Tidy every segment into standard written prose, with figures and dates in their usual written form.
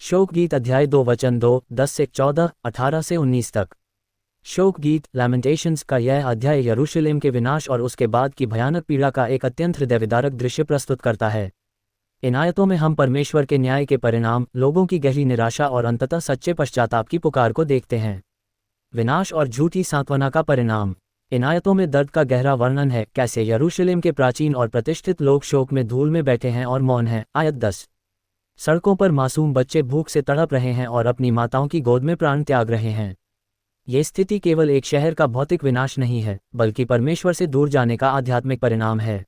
शोक गीत अध्याय 2 वचन 2, 10 से 14, 18 से 19 तक। शोक गीत लैमेंटेशंस का यह अध्याय यरूशलेम के विनाश और उसके बाद की भयानक पीड़ा का एक अत्यंत हृदयविदारक दृश्य प्रस्तुत करता है। इन आयतों में हम परमेश्वर के न्याय के परिणाम, लोगों की गहरी निराशा और अंततः सच्चे पश्चाताप की पुकार को देखते हैं। विनाश और झूठी सांत्वना का परिणाम। इन आयतों में दर्द का गहरा वर्णन है, कैसे यरूशलेम के प्राचीन और प्रतिष्ठित लोग शोक में धूल में बैठे हैं और मौन हैं। आयत 10। सड़कों पर मासूम बच्चे भूख से तड़प रहे हैं और अपनी माताओं की गोद में प्राण त्याग रहे हैं। ये स्थिति केवल एक शहर का भौतिक विनाश नहीं है, बल्कि परमेश्वर से दूर जाने का आध्यात्मिक परिणाम है।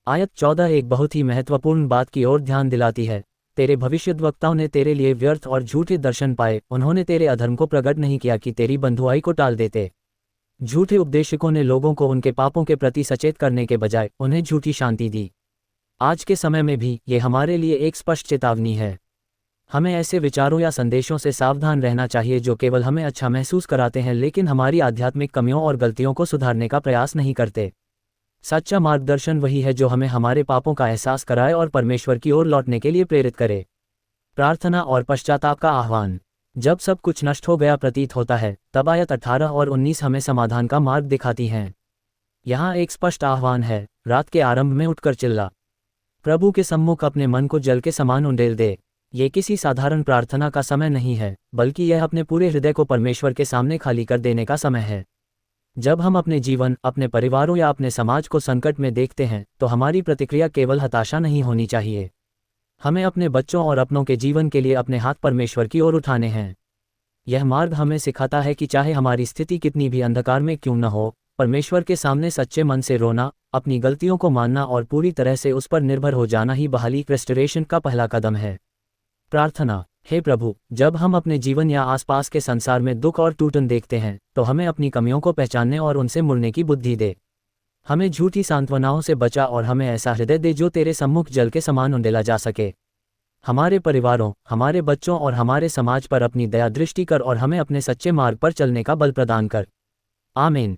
आयत 14 एक बहुत ही महत्वपूर्ण बात की ओर ध्यान दिलाती है। तेरे भविष्यद्वक्ताओं ने तेरे लिए व्यर्थ और झूठे दर्शन पाए, उन्होंने तेरे अधर्म को प्रकट नहीं किया कि तेरी बंधुआई को टाल देते। झूठे उपदेशकों ने लोगों को उनके पापों के प्रति सचेत करने के बजाय उन्हें झूठी शांति दी। आज के समय में भी ये हमारे लिए एक स्पष्ट चेतावनी है। हमें ऐसे विचारों या संदेशों से सावधान रहना चाहिए जो केवल हमें अच्छा महसूस कराते हैं लेकिन हमारी आध्यात्मिक कमियों और गलतियों को सुधारने का प्रयास नहीं करते। सच्चा मार्गदर्शन वही है जो हमें हमारे पापों का एहसास कराए और परमेश्वर की ओर लौटने के लिए प्रेरित करे। प्रार्थना और पश्चाताप का आह्वान। जब सब कुछ नष्ट हो गया प्रतीत होता है, तब आयत 18 और 19 हमें समाधान का मार्ग दिखाती हैं। यहाँ एक स्पष्ट आह्वान है, रात के आरंभ में उठकर चिल्ला। प्रभु के सम्मुख अपने मन को जल के समान उंडेल दे। ये किसी साधारण प्रार्थना का समय नहीं है, बल्कि यह अपने पूरे हृदय को परमेश्वर के सामने खाली कर देने का समय है। जब हम अपने जीवन, अपने परिवारों या अपने समाज को संकट में देखते हैं, तो हमारी प्रतिक्रिया केवल हताशा नहीं होनी चाहिए। हमें अपने बच्चों और अपनों के जीवन के लिए अपने हाथ परमेश्वर की ओर उठाने हैं। यह मार्ग हमें सिखाता है कि चाहे हमारी स्थिति कितनी भी अंधकार में क्यों न हो, परमेश्वर के सामने सच्चे मन से रोना, अपनी गलतियों को मानना और पूरी तरह से उस पर निर्भर हो जाना ही बहाली रेस्टोरेशन का पहला कदम है। प्रार्थना। हे प्रभु, जब हम अपने जीवन या आसपास के संसार में दुख और टूटन देखते हैं, तो हमें अपनी कमियों को पहचानने और उनसे मुड़ने की बुद्धि दे। हमें झूठी सांत्वनाओं से बचा और हमें ऐसा हृदय दे जो तेरे सम्मुख जल के समान उंडेला जा सके। हमारे परिवारों, हमारे बच्चों और हमारे समाज पर अपनी दया दृष्टि कर और हमें अपने सच्चे मार्ग पर चलने का बल प्रदान कर। आमीन।